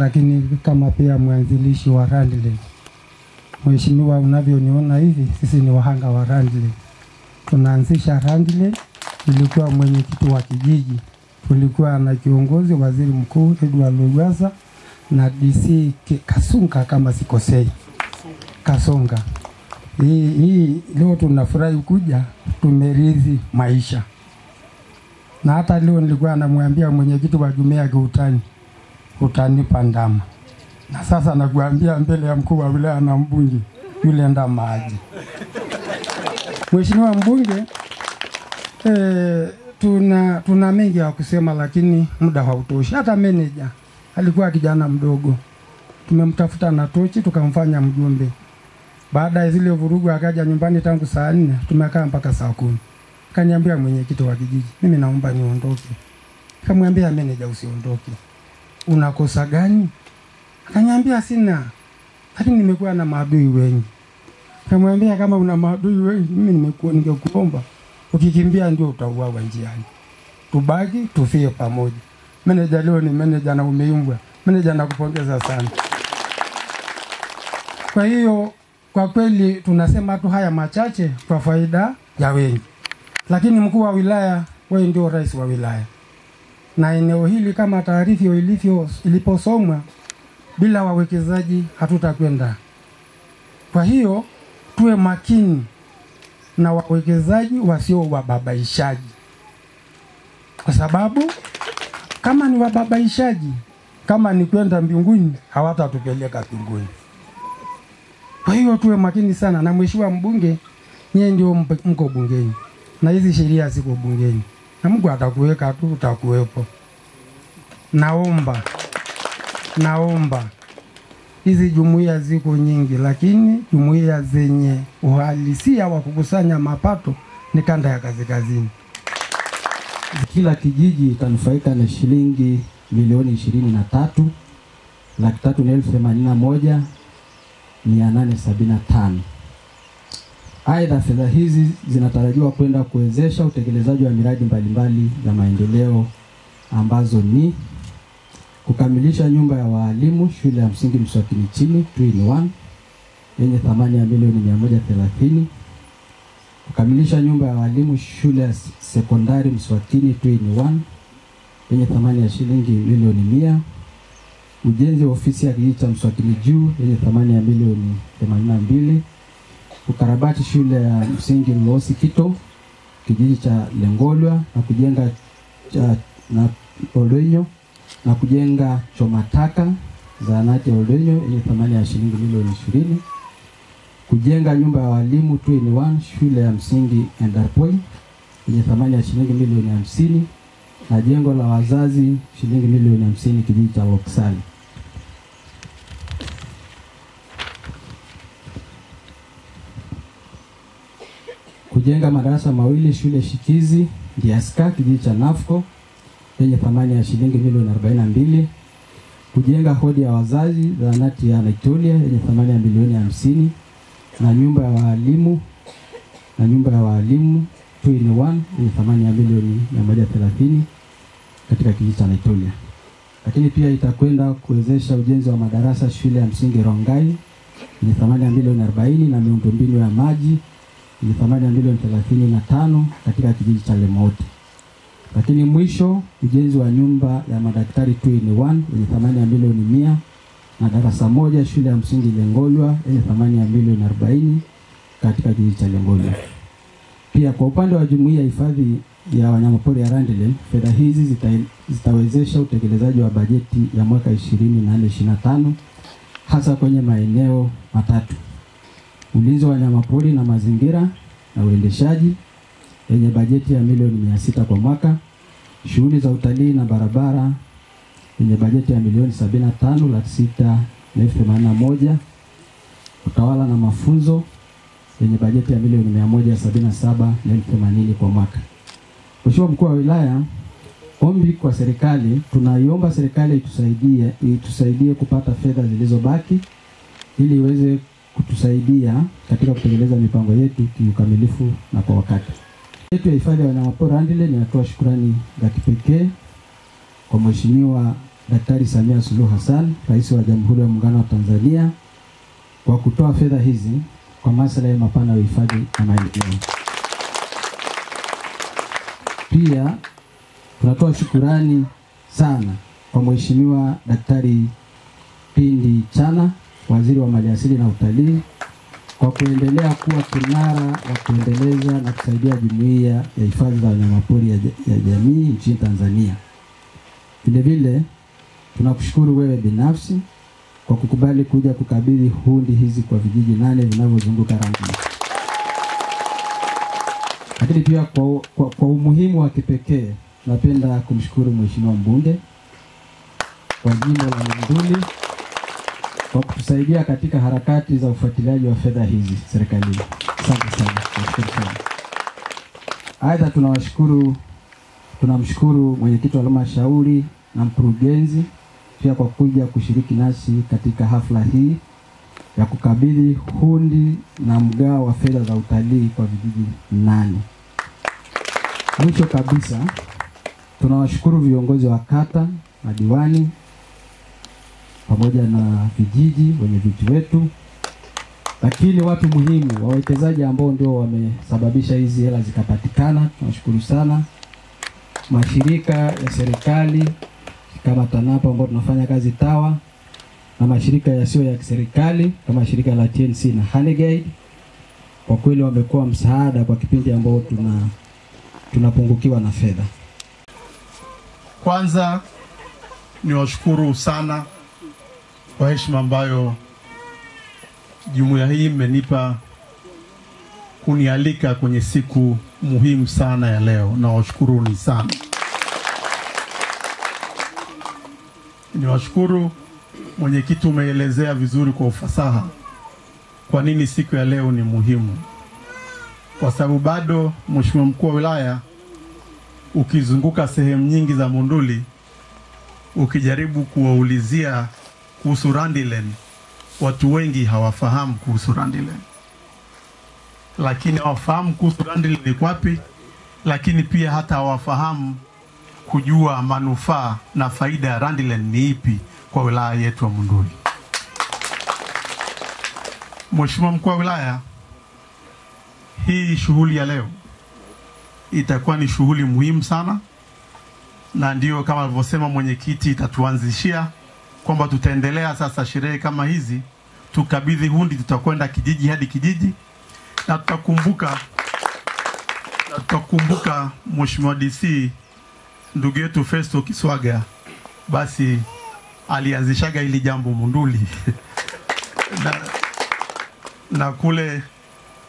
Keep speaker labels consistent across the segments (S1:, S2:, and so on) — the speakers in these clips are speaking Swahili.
S1: Lakini kama pia mwanzilishi wa Randle, mheshimiwa, unavyoniona hivi, sisi ni wahanga wa Randle. Tunaanzisha Randle, tulikuwa mwenyekiti wa kijiji, tulikuwa na kiongozi waziri mkuu Edward Lugwaza na DC Kasunga kama sikosei, Kasonga. Hii leo tunafurahi kuja, tumerithi maisha. Na hata leo nilikuwa namwambia mwenyekiti wa jumuiya Geutani, utanipa ndama. Na sasa nakuambia mbele ya mkuu wa wilaya na mbunge, yule ndama aje. Mheshimiwa mbunge, tuna mengi ya kusema lakini muda hautoshi. Hata manager alikuwa kijana mdogo, tumemtafuta na tochi tukamfanya mjumbe. Baada ya zile vurugu akaja nyumbani tangu saa 4, tumekaa mpaka saa 10. Kaniambia mwenyekiti wa kijiji, mimi naomba niondoke. Kamwambia manager, usiondoke. Unakosa gani? Akaniambia sina, lakini nimekuwa na maadui wengi. Kamwambia kama una maadui wengi, mimi ningekuomba ukikimbia ndio utauawa njiani. Tubaki tufie pamoja. Manager leo ni manager na umeimbwa. Manager nakupongeza sana. Kwa hiyo kwa kweli tunasema tu haya machache kwa faida ya wengi. Lakini mkuu wa wilaya, wewe ndio rais wa wilaya. Na eneo hili kama taarifa iliposomwa, bila wawekezaji hatutakwenda. Kwa hiyo tuwe makini na wawekezaji wasio wababaishaji. Kwa sababu kama ni wababaishaji, kama ni kwenda mbinguni, hawatatupeleka mbinguni. Kwa hiyo tuwe makini sana. Na mheshimiwa mbunge, nyie ndio mko bungeni, na hizi sheria ziko bungeni, na Mungu atakuweka tu, utakuwepo. Naomba hizi jumuiya ziko nyingi, lakini jumuiya zenye uhalisia wa kukusanya mapato ni kanda ya kaskazini.
S2: Kila kijiji itanufaika na shilingi milioni 23,381,875. Aidha, fedha hizi zinatarajiwa kwenda kuwezesha utekelezaji wa miradi mbalimbali ya maendeleo ambazo ni kukamilisha nyumba ya walimu shule ya msingi Mswakini chini 2-in-1 yenye thamani ya milioni 130, kukamilisha nyumba ya walimu shule ya sekondari Mswakini 2-in-1 yenye thamani ya shilingi milioni 100, ujenzi wa ofisi ya kijiji cha Mswakini juu yenye thamani ya milioni 82, ukarabati shule ya msingi Losi Kito kijiji cha Lengolwa na kujenga na Olwenyo na kujenga Chomataka zahanati ya Olwenyo yenye thamani ya shilingi milioni 20, kujenga nyumba ya walimu 2-in-1 shule ya msingi Endarpoi yenye thamani ya shilingi milioni 50 na jengo la wazazi shilingi milioni 50 kijiji cha Loksali. Kujenga madarasa mawili shule shikizi Diaska kijiji cha Nafco yenye thamani ya shilingi milioni 42, kujenga hodi ya wazazi zahanati ya Naitolia yenye thamani ya milioni 50 na nyumba ya walimu 2-in-1 yenye thamani ya milioni 130 katika kijiji cha Naitolia. Lakini pia itakwenda kuwezesha ujenzi wa madarasa shule ya msingi Rongai yenye thamani ya milioni 40 na miundombinu ya maji yenye thamani ya milioni 35 katika kijiji cha Lemoti. Lakini mwisho, ujenzi wa nyumba ya madaktari 2-in-1 yenye thamani ya milioni 100 na darasa moja shule ya msingi Lengolwa yenye thamani ya milioni 40 katika kijiji cha Lengolwa. Pia kwa upande wa jumuiya hifadhi ya wanyamapori ya Randile, fedha hizi zitawezesha utekelezaji wa bajeti ya mwaka 2024-2025 hasa kwenye maeneo matatu: ulinzi wa wanyamapori na mazingira na uendeshaji yenye bajeti ya milioni 600 kwa mwaka, shughuli za utalii na barabara yenye bajeti ya milioni 75,681, utawala na mafunzo yenye bajeti ya milioni 177,080 kwa mwaka. Mheshimiwa Mkuu wa Wilaya, ombi kwa serikali, tunaiomba serikali itusaidie kupata fedha zilizobaki ili iweze kutusaidia katika kutekeleza mipango yetu kiukamilifu na kwa wakati. Yetu ya hifadhi ya wanyamapori Randile ninatoa shukrani za kipekee kwa Mheshimiwa Daktari Samia Suluhu Hassan, Rais wa Jamhuri ya Muungano wa Tanzania, kwa kutoa fedha hizi kwa maslahi mapana ya hifadhi na maendeleo. Pia tunatoa shukrani sana kwa Mheshimiwa Daktari Pindi Chana, Waziri wa Maliasili na Utalii, kwa kuendelea kuwa kinara wa kuendeleza na kusaidia jumuiya ya hifadhi za wanyamapori ya jamii nchini Tanzania. Vile vile tunakushukuru wewe binafsi kwa kukubali kuja kukabidhi hundi hizi kwa vijiji 8 vinavyozunguka Randile. Lakini pia kwa umuhimu wa kipekee, napenda kumshukuru Mheshimiwa Mbunge wa jimbo la Monduli kwa kutusaidia katika harakati za ufuatiliaji wa fedha hizi serikalini. Asante sana. Nashukuru sana. Aidha tunamshukuru mwenyekiti wa halmashauri na mkurugenzi pia kwa kuja kushiriki nasi katika hafla hii ya kukabidhi hundi na mgao wa fedha za utalii kwa vijiji 8. Mwisho kabisa, tunawashukuru viongozi wa kata, madiwani pamoja na vijiji wenye viti wetu, lakini watu muhimu, wawekezaji ambao ndio wamesababisha hizi hela zikapatikana. Tunashukuru sana mashirika ya serikali kama TANAPA ambao tunafanya kazi TAWA, na mashirika yasiyo ya kiserikali kama shirika la TNC na Honeyguide. Kwa kweli wamekuwa msaada kwa kipindi ambao tunapungukiwa na fedha.
S3: Kwanza niwashukuru sana kwa heshima ambayo jumuiya hii imenipa kunialika kwenye siku muhimu sana ya leo, na washukuruni sana. Niwashukuru mwenyekiti, umeelezea vizuri kwa ufasaha kwa nini siku ya leo ni muhimu. Kwa sababu bado Mheshimiwa Mkuu wa Wilaya, ukizunguka sehemu nyingi za Monduli, ukijaribu kuwaulizia kuhusu Randile, watu wengi hawafahamu kuhusu Randile. Lakini hawafahamu kuhusu Randile ni kwapi, lakini pia hata hawafahamu kujua manufaa na faida ya Randile ni ipi kwa wilaya yetu ya Monduli. Mheshimiwa Mkuu wa Wilaya, hii shughuli ya leo itakuwa ni shughuli muhimu sana, na ndio kama alivyosema mwenyekiti, itatuanzishia kwamba tutaendelea sasa sherehe kama hizi, tukabidhi hundi, tutakwenda kijiji hadi kijiji, na tutakumbuka Mheshimiwa DC ndugu yetu Festo Kiswaga, basi alianzishaga hili jambo Monduli na kule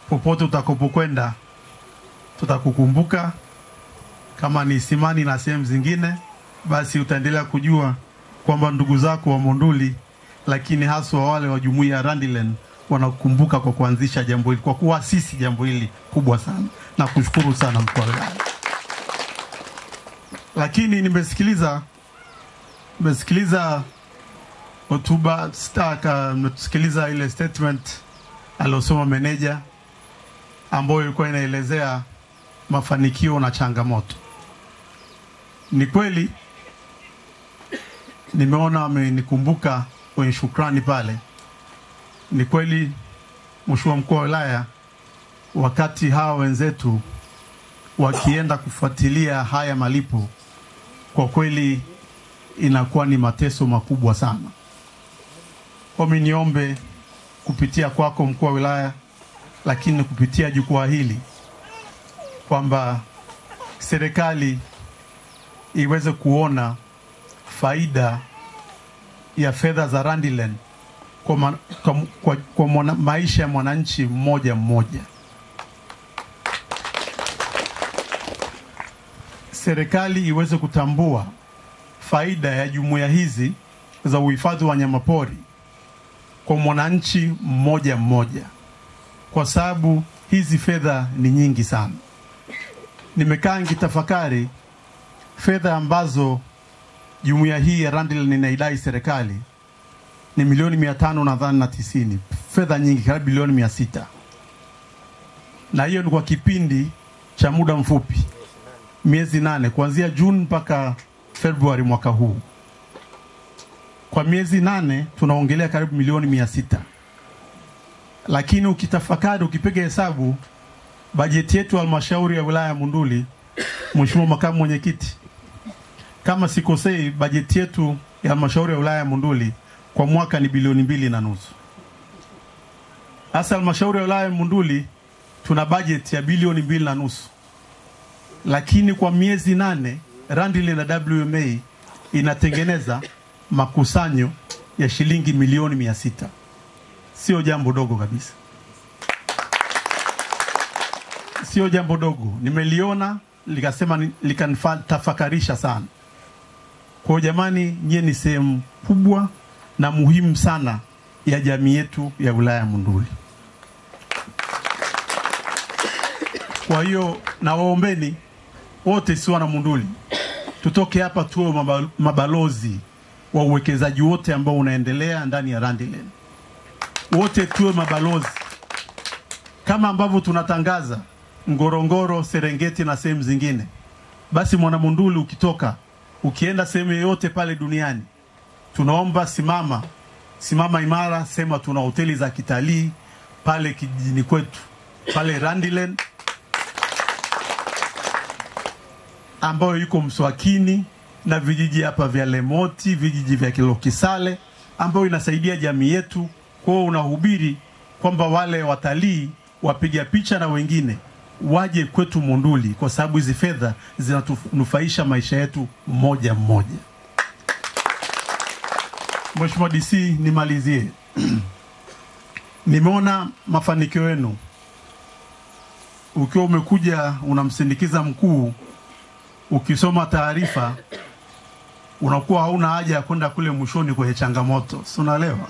S3: popote utakopokwenda tutakukumbuka, kama ni Simani na sehemu zingine, basi utaendelea kujua kwamba ndugu zako wa Monduli, lakini haswa wale wa jumuiya ya Randile wanakukumbuka kwa kuanzisha jambo hili, kwa kuasisi jambo hili kubwa sana. Na kushukuru sana mkuu wa wilaya. Lakini nimesikiliza hotuba, nimesikiliza ile statement aliyosoma meneja ambayo ilikuwa inaelezea mafanikio na changamoto. Ni kweli nimeona amenikumbuka kwenye shukrani pale. Ni kweli Mheshimiwa Mkuu wa Wilaya, wakati hawa wenzetu wakienda kufuatilia haya malipo, kwa kweli inakuwa ni mateso makubwa sana. Kwa mimi niombe kupitia kwako mkuu wa wilaya, lakini kupitia jukwaa hili, kwamba serikali iweze kuona faida ya fedha za Randilen kwa maisha ya mwananchi mmoja mmoja. Serikali iweze kutambua faida ya jumuiya hizi za uhifadhi wa wanyamapori kwa mwananchi mmoja mmoja, kwa sababu hizi fedha ni nyingi sana. Nimekaa nikitafakari fedha ambazo jumuiya hii ya Randilen inaidai serikali ni milioni 590. Fedha nyingi, karibu bilioni 600. Na hiyo ni kwa kipindi cha muda mfupi, miezi 8, kuanzia Juni mpaka Februari mwaka huu. Kwa miezi 8 tunaongelea karibu milioni 600. Lakini ukitafakari, ukipiga hesabu bajeti yetu ya halmashauri ya wilaya ya Monduli, Mheshimiwa Makamu Mwenyekiti, kama sikosei, bajeti yetu ya halmashauri ya wilaya ya Monduli kwa mwaka ni bilioni 2.5. Hasa halmashauri ya wilaya ya Monduli tuna bajeti ya bilioni 2.5. Lakini kwa miezi 8 Randilen na WMA inatengeneza makusanyo ya shilingi milioni 600. Sio jambo dogo kabisa. Sio jambo dogo. Nimeliona likasema likanitafakarisha sana. Kwa jamani, nyie ni sehemu kubwa na muhimu sana ya jamii yetu ya wilaya ya Monduli. Kwa hiyo na waombeni wote si wana Monduli, tutoke hapa tuwe mabalozi wa uwekezaji wote ambao unaendelea ndani ya Randilen. Wote tuwe mabalozi. Kama ambavyo tunatangaza Ngorongoro, Serengeti na sehemu zingine, basi mwana Monduli ukitoka, ukienda sehemu yoyote pale duniani, tunaomba simama imara, sema tuna hoteli za kitalii pale kijijini kwetu, pale Randilen, ambayo yuko Mswakini na vijiji hapa vya Lemoti, vijiji vya Kilokisale, ambayo inasaidia jamii yetu. Kwa unahubiri kwamba wale watalii wapiga picha na wengine waje kwetu Monduli, kwa sababu hizi fedha zinatunufaisha maisha yetu mmoja mmoja. Mheshimiwa DC, nimalizie. Nimeona mafanikio yenu. Ukiwa umekuja unamsindikiza mkuu, ukisoma taarifa unakuwa hauna haja ya kwenda kule mwishoni kwenye changamoto. Si unaelewa?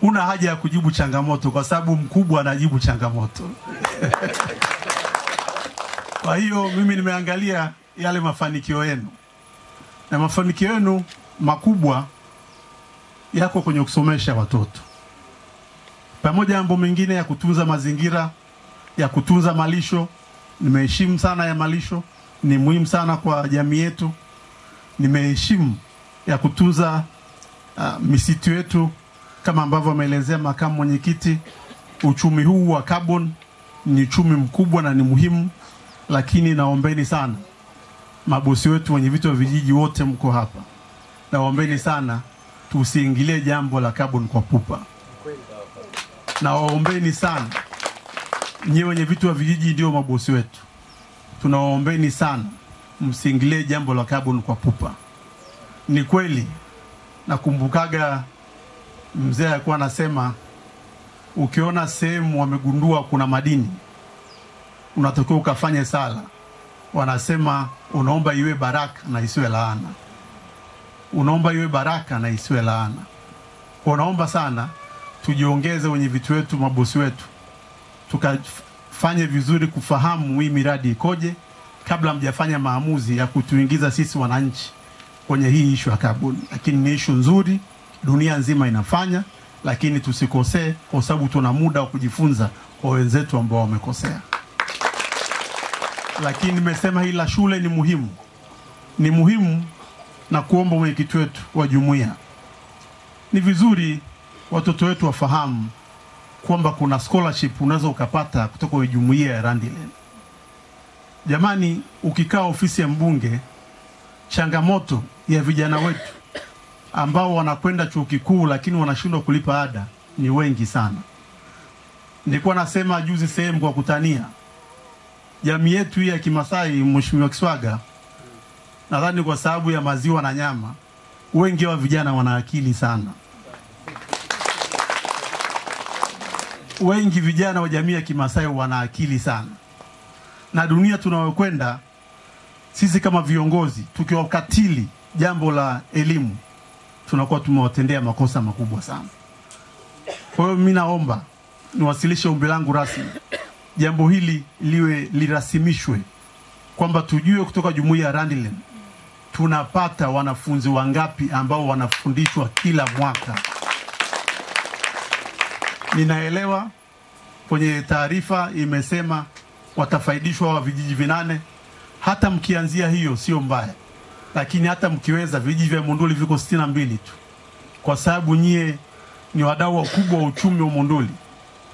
S3: Una haja ya kujibu changamoto kwa sababu mkubwa anajibu changamoto. Kwa hiyo mimi nimeangalia yale mafanikio yenu. Na mafanikio yenu makubwa yako kwenye kusomesha watoto. Pamoja na mambo mengine ya kutunza mazingira, ya kutunza malisho. Nimeheshimu sana ya malisho, ni muhimu sana kwa jamii yetu. Nimeheshimu ya kutunza misitu yetu kama ambavyo ameelezea makamu mwenyekiti. Uchumi huu wa carbon ni uchumi mkubwa na ni muhimu, lakini naombeni sana mabosi wetu wenye vitu vya vijiji wote mko hapa, naombeni sana tusiingilie jambo la carbon kwa pupa. Naombeni sana nyewe wenye vitu vya vijiji ndio mabosi wetu, tunaombeni sana msiingilie jambo la carbon kwa pupa. Ni kweli nakumbukaga mzee alikuwa anasema ukiona sehemu wamegundua kuna madini unatakiwa ukafanye sala. Wanasema unaomba iwe baraka na isiwe laana. Unaomba iwe baraka na isiwe laana. Kwa naomba sana tujiongeze wenye vitu wetu, mabosi wetu, tukafanye vizuri kufahamu hii miradi ikoje kabla mjafanya maamuzi ya kutuingiza sisi wananchi kwenye hii issue ya carbon. Lakini ni issue nzuri, dunia nzima inafanya, lakini tusikosee kwa sababu tuna muda wa kujifunza kwa wenzetu ambao wamekosea. Lakini nimesema hili la shule ni muhimu. Ni muhimu na kuomba mwenyekiti wetu wa jumuiya, ni vizuri watoto wetu wafahamu kwamba kuna scholarship unaweza ukapata kutoka kwa jumuiya ya Randilen. Jamani, ukikaa ofisi ya mbunge, changamoto ya vijana wetu ambao wanakwenda chuo kikuu lakini wanashindwa kulipa ada ni wengi sana. Nilikuwa nasema juzi sehemu kwa kutania, jamii yetu hii ya Kimasai, Mheshimiwa Kiswaga, nadhani kwa sababu ya maziwa na nyama, wengi wa vijana wana akili sana. Wengi vijana wa jamii ya Kimasai wana akili sana. Na dunia tunayokwenda sisi kama viongozi, tukiwakatili jambo la elimu, tunakuwa tumewatendea makosa makubwa sana. Kwa hiyo mimi naomba niwasilishe ombi langu rasmi, jambo hili lirasimishwe, kwamba tujue kutoka jumuiya ya Randland tunapata wanafunzi wangapi ambao wanafundishwa kila mwaka. Ninaelewa kwenye taarifa imesema watafaidishwa wa vijiji 8. Hata mkianzia hiyo sio mbaya, lakini hata mkiweza, vijiji vya Monduli viko 62 tu, kwa sababu nyie ni wadau wakubwa wa uchumi wa Monduli.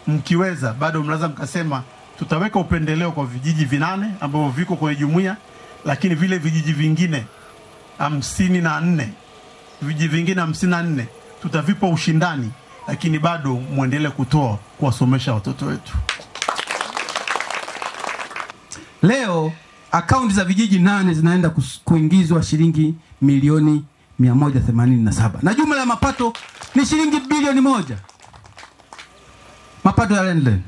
S3: Mkiweza bado mnaweza mkasema tutaweka upendeleo kwa vijiji 8 ambavyo viko kwenye jumuiya, lakini vile vijiji vingine 54, vijiji vingine 54 tutavipa ushindani, lakini bado muendelee kutoa kuwasomesha watoto wetu.
S4: Leo akaunti za vijiji 8 zinaenda kuingizwa shilingi milioni 187. Na jumla ya mapato ni shilingi bilioni 1. Mapato ya Randland.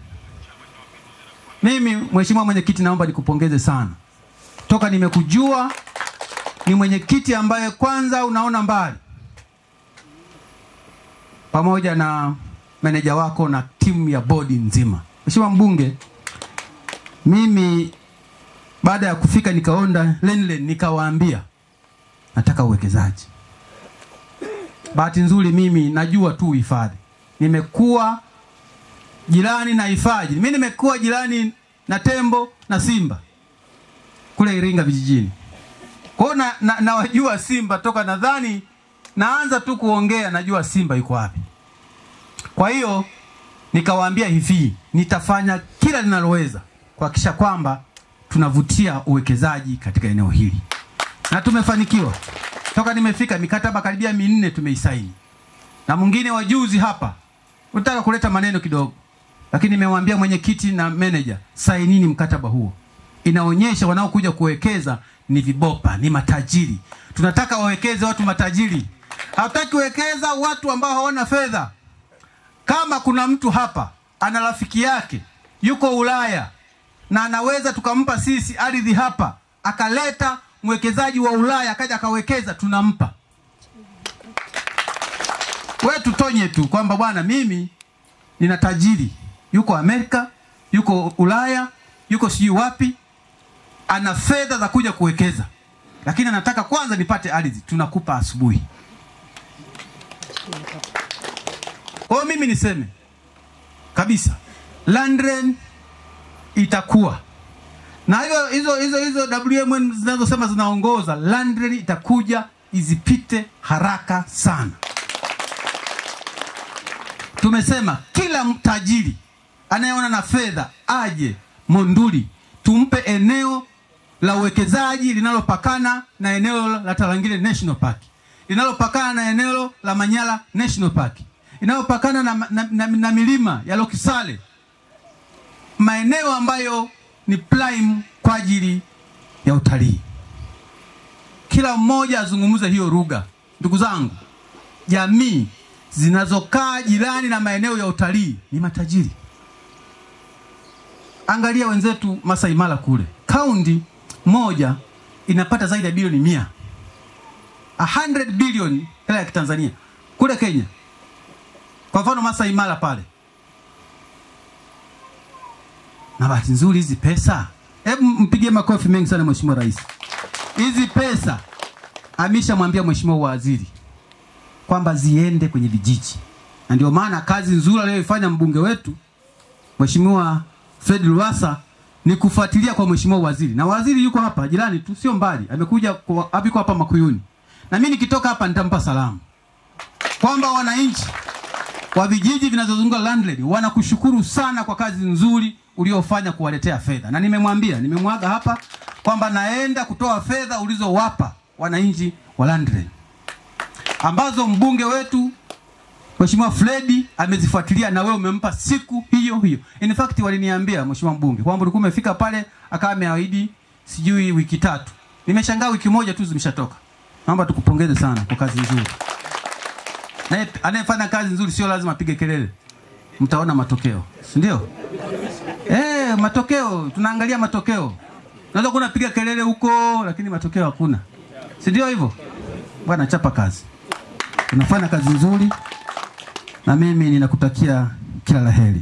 S4: Mimi Mheshimiwa Mwenyekiti, naomba nikupongeze sana. Toka nimekujua ni mwenyekiti ambaye kwanza unaona mbali, pamoja na meneja wako na timu ya bodi nzima. Mheshimiwa mbunge, mimi baada ya kufika nikaonda Randland, nikawaambia nataka uwekezaji. Bahati nzuri mimi najua tu hifadhi. Nimekuwa jirani na hifadhi. Mimi nimekuwa jirani na tembo na simba kule Iringa vijijini. Kwa hiyo nawajua simba toka, nadhani naanza tu kuongea najua simba yuko wapi. Kwa hiyo nikawaambia hivi, nitafanya kila ninaloweza kuhakikisha kwamba tunavutia uwekezaji katika eneo hili. Na tumefanikiwa. Toka nimefika mikataba karibia 4 tumeisaini. Na mwingine wa juzi hapa unataka kuleta maneno kidogo, lakini nimemwambia mwenyekiti na manager, sainini mkataba huo. Inaonyesha wanaokuja kuwekeza ni vibopa, ni matajiri. Tunataka wawekeze watu matajiri. Hatutaki kuwekeza watu ambao hawana fedha. Kama kuna mtu hapa ana rafiki yake yuko Ulaya na anaweza tukampa sisi ardhi hapa, akaleta mwekezaji wa Ulaya akaja akawekeza, tunampa. Wewe tutonye tu kwamba bwana, mimi nina tajiri yuko Amerika, yuko Ulaya, yuko sijui wapi, ana fedha za kuja kuwekeza, lakini anataka kwanza nipate ardhi. Tunakupa asubuhi. Kwa hiyo mimi niseme kabisa, Randland itakuwa na hizo WMN zinazosema zinaongoza, Randland itakuja izipite haraka sana. Tumesema kila mtajiri anayeona na fedha aje Monduli, tumpe eneo la uwekezaji linalopakana na eneo la Tarangire National Park, linalopakana na eneo la Manyara National Park, linalopakana na milima ya Lokisale, maeneo ambayo ni prime kwa ajili ya utalii. Kila mmoja azungumze hiyo lugha. Ndugu zangu, jamii zinazokaa jirani na maeneo ya utalii ni matajiri. Angalia wenzetu Masai Mara kule, kaunti moja inapata zaidi ya bilioni 100. 100 billion hela ya Tanzania. Kule Kenya, kwa mfano Masai Mara pale, na bahati nzuri hizi pesa, hebu mpigie makofi mengi sana Mheshimiwa Rais. Hizi pesa ameshamwambia Mheshimiwa Waziri kwamba ziende kwenye vijiji. Na ndio maana kazi nzuri aliyoifanya mbunge wetu Mheshimiwa Fred Lowassa ni kufuatilia kwa Mheshimiwa Waziri. Na waziri yuko hapa jirani tu, sio mbali. Amekuja apiko hapa Makuyuni. Na mimi nikitoka hapa nitampa salamu kwamba wananchi wa vijiji vinazozunguka Randland wanakushukuru sana kwa kazi nzuri uliofanya kuwaletea fedha. Na nimemwaga hapa kwamba naenda kutoa fedha ulizowapa wananchi wa Landred, ambazo mbunge wetu Mheshimiwa Fredi amezifuatilia na wewe umempa siku hiyo hiyo. In fact waliniambia Mheshimiwa mbunge kwamba ulikuwa umefika pale akawa ameahidi sijui wiki 3. Nimeshangaa wiki moja tu zimeshatoka. Naomba tukupongeze sana kwa kazi nzuri. Na anayefanya kazi nzuri sio lazima apige kelele. Mtaona matokeo, si ndio? Matokeo, tunaangalia matokeo. Unaweza kuna piga kelele huko lakini matokeo hakuna. Si ndio hivyo? Bwana, chapa kazi. Unafanya kazi nzuri na mimi ninakutakia kila laheri.